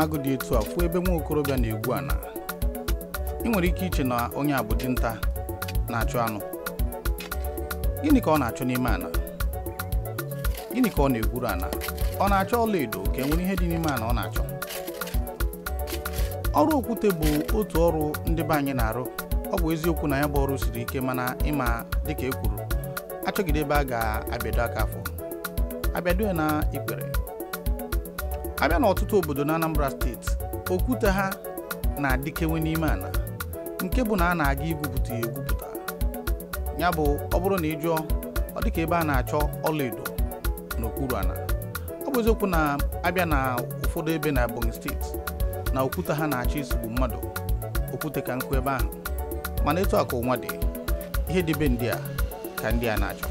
Agụ dị etu a fụ ebe nwa okorobịa na-egwu ana ị nwere ike iche na onye abụ dinta na-achụ anụ. Gịnị ka ọ na-achụ n'ime ana? Gịnị ka ọ na-egwuru ana? Ọ na-achọ ọla edo ka e nwere ihe dị n'ime ana ọ na-achọ. Ọrụ okwute bụ otu ọrụ ndị be anyị na-arụ. Ọ bụ eziokwu na ya bụ ọrụ siri ike, mana ịma dịka e kwuru achọgide ebe a ga-abịado aka afọ abịado na ikpere. Abịa n'ọtụtụ obodo na Anambra steeti, okwute ha na-adịkewe n'ime ana, nke bụ na a na-aga igwupụta ya egwupụta. Ya bụ ọ bụrụ na ị jụọ, ọ dịka ebe a na-achọ ọlaedo n'okpuru ana. Ọ bụ eziokwu na abịa na ụfọdụ ebe na Ebonyi steeti na okwute ha na-achọ isugbu mmadụ, okwute ka nkụ ebe ahụ, mana etu a ka ụwa dị, ihe dịbe ndị a ka ndị a na-achọ.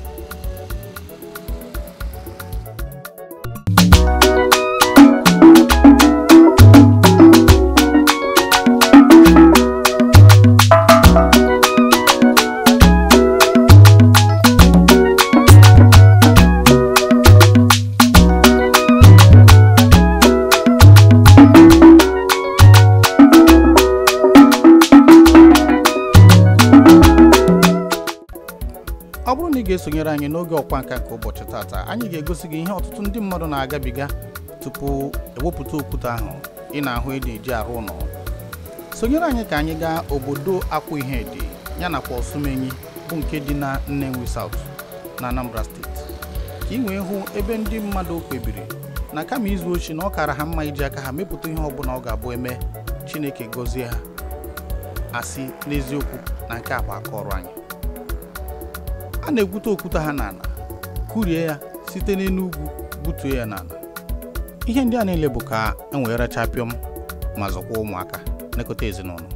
Ọ bụrụ na ị ga-esonyere anyị n'oge ọkwa nka nke ụbọchị tata, anyị ga-egosi gị ihe ọtụtụ ndị mmadụ na-agabiga tupu ewepụta okwute ahụ ị na-ahụ ị na-eji arụ ụlọ. Sonyere anyị ka anyị gaa obodo Akwụ ihe dị ya nakwa Osumenyi bụ nke dị na Nnewi South na Anambra steeti, ka ị nwee hụ ebe ndị mmadụ kpebiri na kama izu ochi na ọ kara ha mma iji aka ha mepụta ihe ọbụla ọ ga-abụ eme Chineke gọzie ha. Asị n'eziokwu na nke a bụ aka ọrụ anyị. A na-egwute okwute ha n'ala, kurie ya site n'elu ugwu butuo ya n'ala. Ihe ndị a niile bụ ka e wee rachapịọm ma zọkwa ụmụaka nekọta ezinụlọ.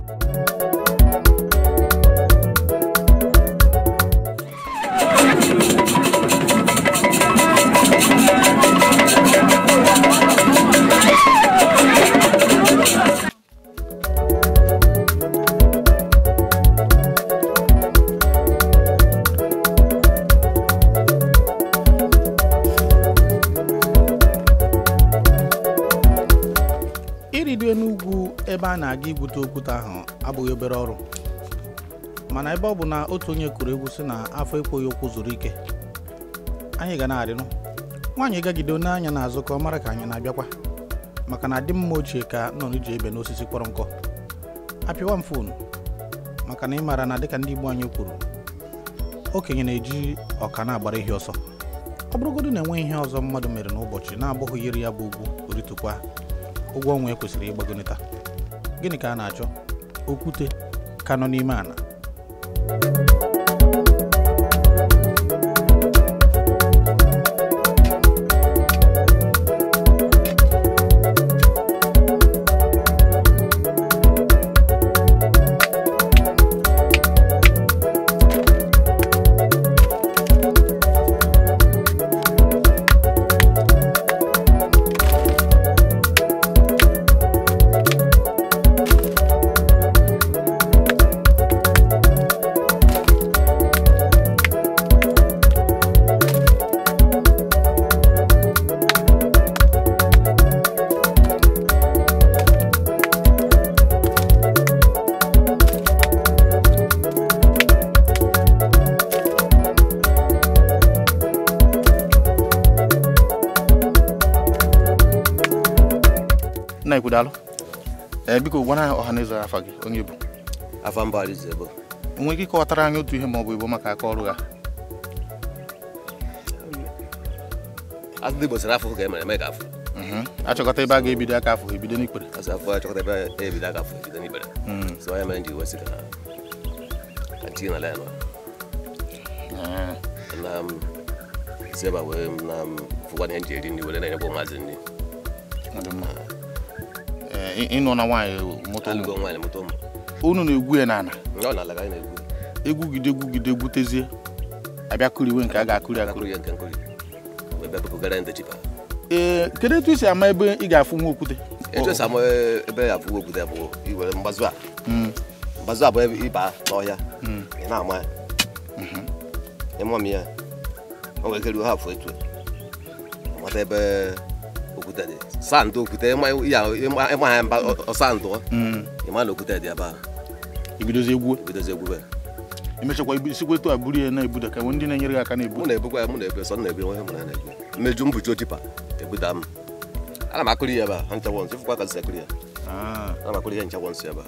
Iridu n'ugwu ebe a na-aga igwute okwute ahụ abụghị obere ọrụ, mana ebe ọ bụ na otu onye kụrụ egwu sị na afọ ekweghị okwu zuru ike, anyị ga na-arịnụ nwaanyị gagide n'anya n'azụ ka ọ mara ka anyị na-abịakwa, maka na dị mma ochie ka nnọnụ ji ebe n'osisi kpọrọ nkọ. Apịwa m foonu maka na ị mara na dịka ndị Igbo anyị kwuru, okenye na-eji ọka na-agbara ihe ọsọ. Ọ bụrụgodu na enweghị ihe ọzọ mmadụ mere n'ụbọchị na-abụghị yiri ya bụ ugwu oritukwa ụgwọ ọnwa ekwesịrị ịgbagoneta. Gịnị ka a na-achọ? Okwute ka nọ n'ime ana. ikwudalụ biko gwana ọhaneze afa gị onye bụ afa mba Alizebo onwe ike ịkọwatara anyị otu ihe ma ọ bụ Igbo maka aka ọrụ ha ndị Igbo sịrị afọ ka emere eme ka afọ achọkọta ebe a ga-ebido aka afọ ebido n'ikpere afọ achọkọta ebe a ebido aka afọ ebido n'ikpere so ya mere ndị wesị ka tinye na len na si ebe a wee na fụkwa ihe nji eri nri were na-enyekwa ụmụazị nri ịnọ na nwaanyị moto nwaanyị moto ụmụ unu na-egwu ya n'ala ọ na-ala ka anyị na-egwu egwugide gwutezie abịa kụriwe nke a ga-akụri akụri nke nkụri ebe bepụgara ndị chipa kedu etu isi ama ebe ị ga-afụ nwa okwute etu esi ama ebe afụ nwa okwute bụ iwere mgbazụ a bụ ebe ịba n'ọhịa ị na-ama ya ịmam ya o nwere ike ruo ha afọ etu mata ebe okwute dị sandụ okwute ịma ha mba ọsandụ ịma na okwute dị ebe a ibidozi egwu imechakwa isikwa etu a buru ya na-ebuda ka ndị na-enyere gị aka na-ebu mụ na-ebukwa ya mụ na-ebe sọ na-ebe onye mụ na-ebe mmeju mbuchi otipa ebuda m ana m akụri ya ebe a ha ncha wọnsị ịfụkwa ka si akụri ya ana m akụri ya ncha wọnsị ebe a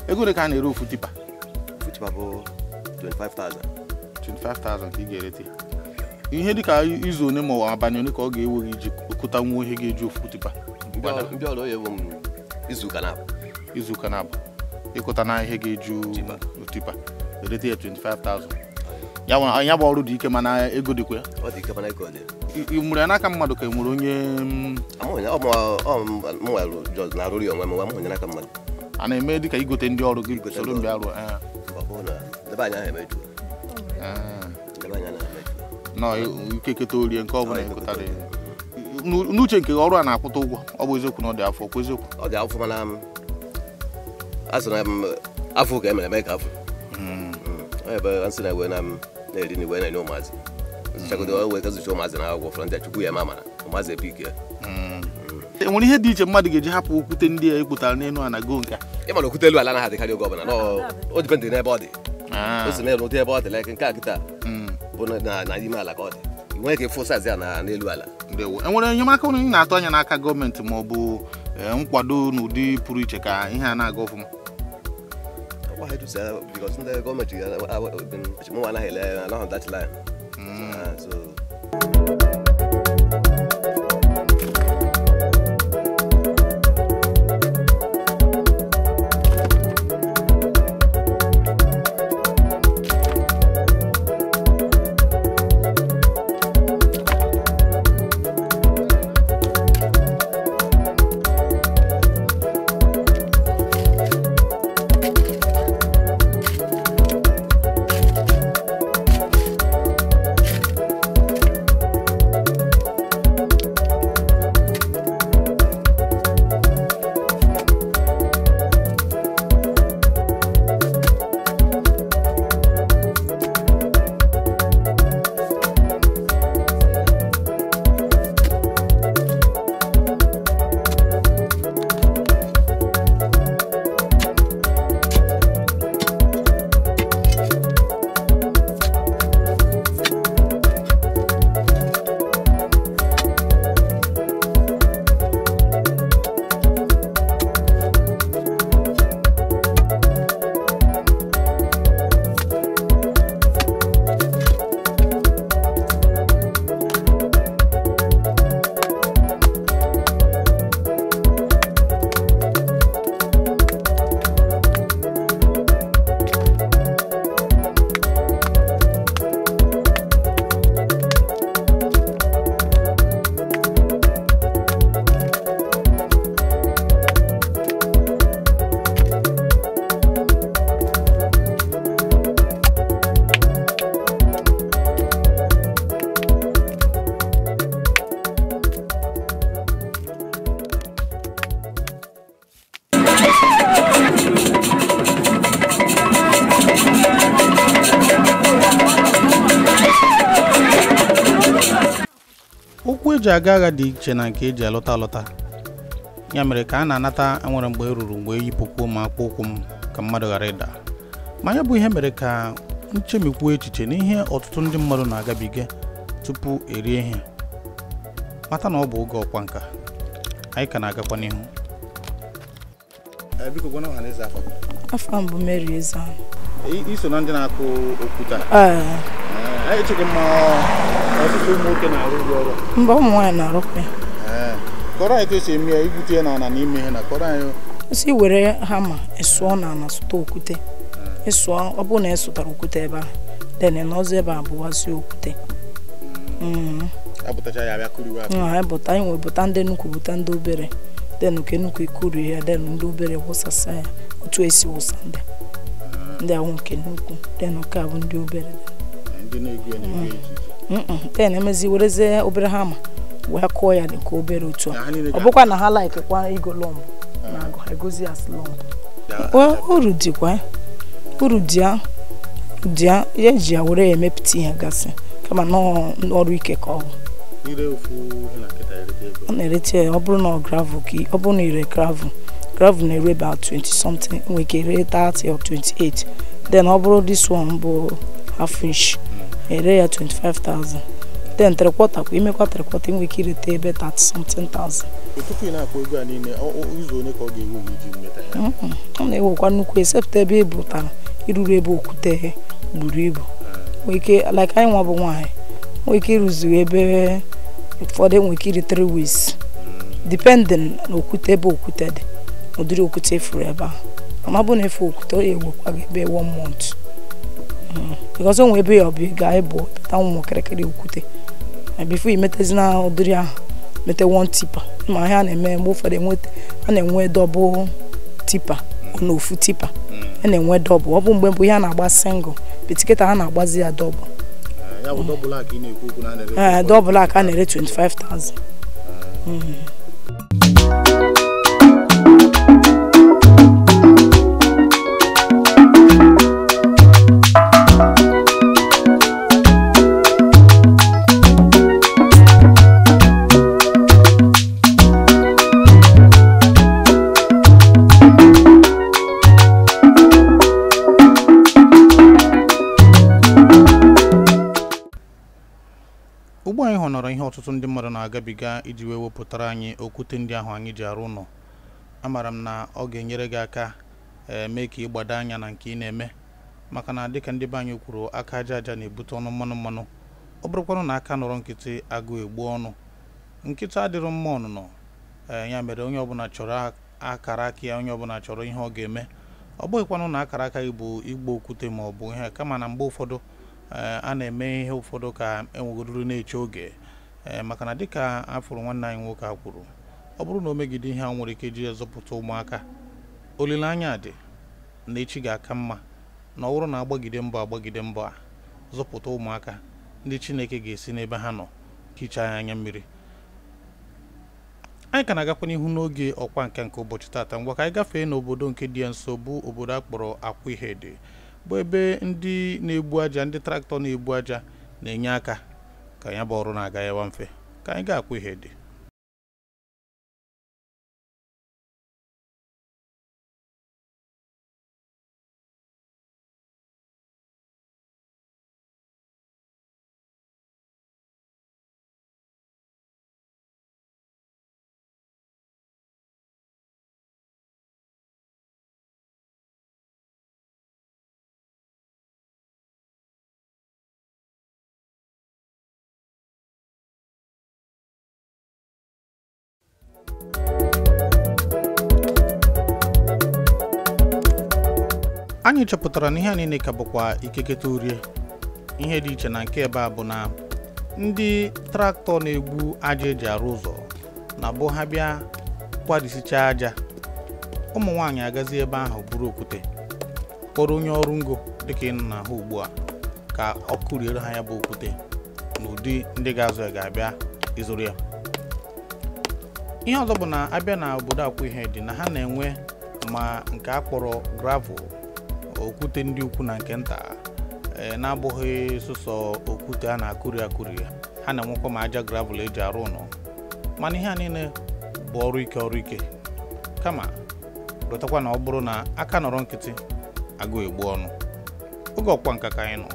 ego ka na-ere ofu tipa bụ 25,000 ka ị ga-erete ihe dịka izu one ma abalị one ka ọ ga-ewe gị iji kụta nwa ihe ga-eji ofu tipa ndị ọrụ oyi ewu m izu ụka na-abụ ịkụta na ihe ga-eju tipa erete ya 25,000 ya bụ ọrụ dị ike mana ego dịkwa ị mụrụ ya n'aka mmadụ ka ị nwere onye na-arụrụ ya onwe m nwa m onye n'aka mmadụ a na-eme dịka igote ndị ọrụ gị soro mgbe arụ nọ ike keta orie nke ọ bụla ịkụtara n'uche nke ọrụ a na-akwụta ụgwọ ọ bụ eziokwu na ọ dị afọ kwa eziokwu ọ dị afọ mana a sị na afọ ka emere eme ka afọ ebe a sị na ewe na-eri na iwe na-enye ụmụazị nzichagodo wee kezicha ụmụazị na agwọ fọrọ ndị chukwu ya ma mana ụmụazị epik ya enwere ihe dị iche mmadụ ga-eji hapụ okwute ndị a ekpụtara n'elu a na go nke ị mara okwute elu ala na ha dịkarị oge ọbụla o dipendị n'ebe ọ dị o si n'elu ụdị ebe ọ dị like nke a kịta bụ na ime ala ka ọ dị nwere ike ịfụ saiz ya n'elu ala enwere enyemaka onye na-atụ anya n'aka gọọmenti ma ọ bụ nkwado n'ụdị pụrụ iche ka ihe a na-aga ọfụma ndị gọọmenti mụnwa anaghị ele alahụ dat line eji aga agha dị iche na nke eji alọta alọta. Ya mere ka a na-anata nwere mgbe ruru mgbe yipụkwa m akpụ ụkwụ m ka mmadụ ghara ịda. Ma ya bụ ihe mere ka nchemikwu echiche n'ihe ọtụtụ ndị mmadụ na-agabiga tupu erie ihe. Mata na ọ bụ oge ọkwa nka. Anyị ka na-agakwa n'ihu. Biko gwana ọha n'eze afọ. Afọ mbụ Mary Eza. Iso na ndị na-akụ okwute. Anyị echeghị ma ọtụtụ ụmụ nwoke na-arụ ọrụ. Mba, ụmụ nwaanyị na-arụkwa. Kọrọ anyị ka esi eme ya igwute ya n'ala n'ime ihe na kọrọ anyị. Si were hama ịsụọ n'ala sụta okwute. Ịsụọ ọ bụrụ na ịsụtara okwute ebe ahụ, then n'ọzọ ebe a bụwazi okwute. Abụtacha ya abịa kuriwa. Bụta anyị nwere bụta ndị nnukwu bụta ndị obere. Then nke nnukwu ikuri ya, then ndị obere wụsasa ya otu esi wụsa ndị ahụ nke nnukwu, then nke a bụ ndị obere. Ndị na-egwu ya na-egwu then emezi werezie obere hama wee kụọ ya dị ka obere otu a. Ọ bụkwa na ha laikekwa igo lọmbụ na agụ ha egozi as lọmbụ. Uru dịkwa uru dị ya eji ya were emepụta ihe gasị kama n'ọrụ ike ka ọ bụ. Ọ na-erete ya ọ bụrụ na gravel ka ọ bụrụ na ire gravel na-ere about 20 something, nwere ike ere 30 or 28. Then ọ bụrụ this one bụ half inch ere ya 25,000. Then 3/4 kwa imekwa 3/4 nwere ike irete ebe 30 something thousand. Tupu ị na-akpọ ego a niile izu one ka ọ ga-ewu iji mmeta ya. Ọ na-ewekwa nnukwu except ebe ebutara iruru ebe okwute buru ibu. Nwere ike like anyị nwa bụ nwaanyị nwere ike ịrụzi ebe ụfọdụ nwere ike iri 3 weeks depending na okwute ebe okwute dị, ụdịrị okwute efuru ebe ahụ. Ama bụ na efu okwute ọ ewekwa gị ebe 1 month. Because onwe ebe ya ọbụ ga-ebu pụta ụmụ kịrịkịrị okwute before imetezi na ụdịrị ahụ mete 1 tipa. Ma ihe a na-eme mgbe ụfọdụ a na-enwe double tipa na ofu tipa a na-enwe double. Ọ bụ mgbe mbụ ihe a na-agba single bitiketa ha na-agbazi ya double. Ya bụ double aka ị na-ekwu okwu na na-ere. Double aka na-ere 25,000. Ugbu anyị hụnọrọ ihe ọtụtụ ndị mmadụ na-agabiga iji wee wepụtara anyị okwute ndị ahụ anyị ji arụ ụlọ. Amara m na ọ ga-enyere gị aka mee ka ị gbado anya na nke ị na-eme, maka na dịka ndị be anyị kwuru aka aja aja na-ebute ọnụ mmanụ. Ọ bụrụkwanụ na aka nọrọ nkịtị agụ egbu ọnụ. Nkịtị adịrọ mma ọnụnọ. Ya mere onye ọbụla chọrọ akara aka ya, onye ọbụla chọrọ ihe ọ ga-eme. Ọ bụghịkwanụ na akara aka gị bụ igbo okwute ma ọ bụ ihe kama na mgbe ụfọdụ a na-eme ihe ụfọdụ ka enwegodoro na-eche oge. Maka na dịka afụrụ nwanne anyị nwoke a kwuru, ọ bụrụ na o megide ihe a nwere ike iji zọpụta ụmụaka, olileanya dị na echi ga-aka mma na ọ bụrụ na agbagide mbọ a zọpụta ụmụaka ndị Chineke ga-esi n'ebe ha nọ kichaa anya mmiri. Anyị ka na-agakwa n'ihu n'oge ọkwa nke ụbọchị tata. Ngwa ka anyị gafee n'obodo nke dị nso bụ obodo akpọrọ Akwihede, bụ ebe ndị na-egbu aja, ndị traktọ na-egbu aja na-enye aka ka ya bụ ọrụ na-aga ya mfe. Ka anyị ga Akwihede. Anyị chọpụtara na ihe a niile ka bụkwa ikeketa urie. Ihe dị iche na nke ebe a bụ na ndị traktọ na-egbu aja eji arụ ụzọ na bụ ha bịa kwadisicha aja, ụmụ nwaanyị agazi ebe ahụ buru okwute kpọrọ onye ọrụ ngo dịka ị nọ n'ahụ ugbu a ka ọ kụriere ha ya bụ okwute n'ụdị ndị ga-azụ ya ga-abịa ịzụrụ ya. Ihe ọzọ bụ na abịa na obodo Akwihede na ha na-enwe ma nke akpọrọ gravel, okwute ndị ukwu na nke nta, na-abụghị sụsọ okwute a na-akụri ha na-enwekwa ma aja gravel eji arụ ụlọ mana ihe a niile bụ ọrụ ike kama rotakwa na ọ bụrụ na aka nọrọ nkịtị agụ egbu ọnụ oge ọkwa nka ka anyị nọ.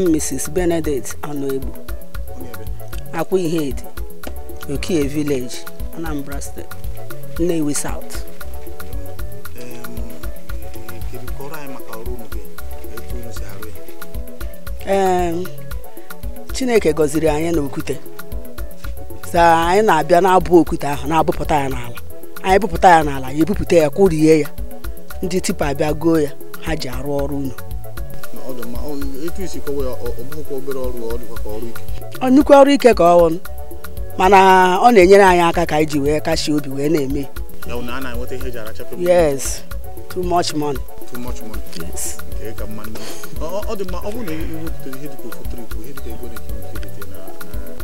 Mrs. Benedict Anoebu, Akwuhead, Okie Village, Anambra State, Nnewi South. Chineke gọziri anyị na Okwute. Sa anyị na-abịa na-abụ Okwute ahụ na-abụpụta ya n'ala. Anyị bụpụta ya n'ala, ya ebupụta ya kwụrie ya. Ndị tipa abịa goo ya, ha ji arụ ọrụ ụlọ. Nnukwu ọrụ ike ka ọ wụ mana ọ na-enyere anyị aka ka anyị ji wee kashi obi wee na-eme. Yes, too much money. Yes.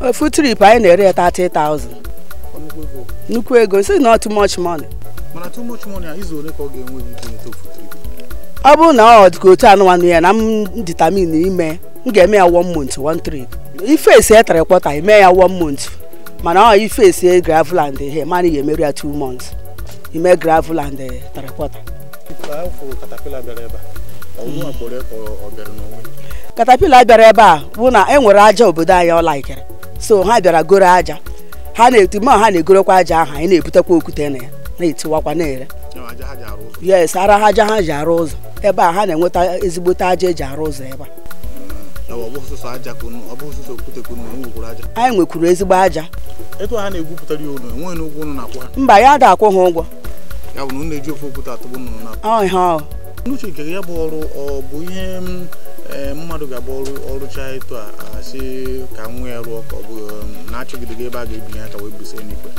Ofu trip anyị na-ere 30,000. Nnukwu ego, so not too much money. Mana too much money izu ole ka ọ ga-enwe iji ofu trip? Ọ bụrụ na ọ dị ka otu anụmanụ ya na m determine ime m ga-eme ya 1 month 1 trip. Ife esi etere kwọta ime ya 1 month mana ọ ife esi gravel and ihe mana ya emerụ ya 2 months ime gravel and tere kwọta. Caterpillar bịara ebe a bụ na e nwere aja obodo anyị ọ laikere so ha bịara goro aja ha na-eti ma ha na-egorokwa aja ahụ anyị na-ebutekwa okwute na ya na-etiwakwa na-ere. Yes, ara aja ha ji arụ ụzọ ebe a ha na-enweta ezigbote aja eji arụ ụzọ ebe a. Anyị nwekwuru ezigbo aja. Etu ha na-egwupụtara ya ụlọ enweghị n'ụgwọ ụnụ na-akwụ ha. Mba, ya da akwụ ha ụgwọ. Ya bụ na unu na-eji ofe okwute atụgbụ nnụnụ na-akwụ. Ihe n'uche nke ya bụ ọrụ ọ bụ ihe mmadụ ga-abụ ọrụcha etu a asị ka nwa ya rụọ ka ọ bụ na-achọgide ebe a ga-ebinye ya ka wee bise n'ikwe.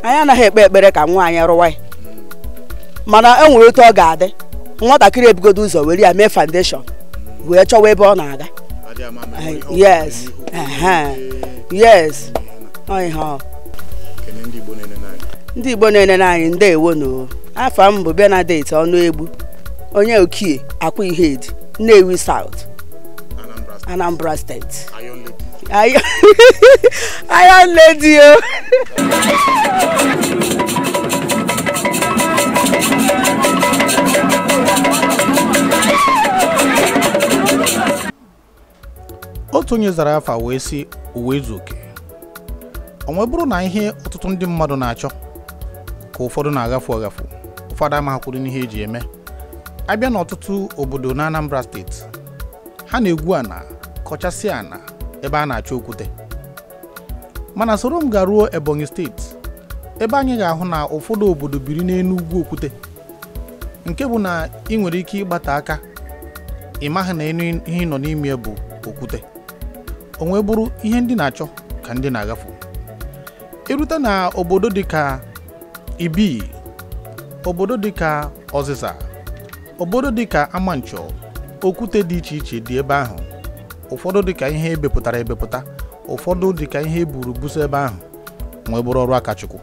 Anyị anaghị ekpe ekpere ka nwa anyị rụwa ya mana e nwere otu ọ ga-adị nwatakịrị ebugodo ụzọ were ya mee foundation wee chọwa ebe ọ na-aga. Yes, yes, ndị Igbo na-enene anyị ndeewo no. Afa m bụ Benedict Anoebu, onye Okie Akwuhead, Nnewi South, Anambra State. Iron Lady. Otu onye zara afa wee si uwe ezuoke. Onwe bụrụ na ihe ọtụtụ ndị mmadụ na-achọ ka ụfọdụ na-agafu agafu, ụfọdụ amaghịkwuru n'ihe eji eme. Abịa n'ọtụtụ obodo na Anambra steeti, ha na-egwu ana kọchasị ana ebe a na-achọ okwute. Mana soro m garuo Ebonyi steeti ebe anyị ga-ahụ na ụfọdụ obodo biri n'elu ugwu okwute, nke bụ na ị nwere ike ịgbata aka ịmaghị na ihe nọ n'ime bụ okwute. Onwe bụrụ ihe ndị na-achọ ka ndị na-agafu. Irute na obodo dịka Ibi, obodo dịka Ọzịza, obodo dịka Amanchọ, okwute dị iche iche dị ebe ahụ. Ụfọdụ dịka ihe ebepụtara ebepụta, ụfọdụ dịka ihe eburu buso ebe ahụ. Nwee bụrụ ọrụ aka Chukwu.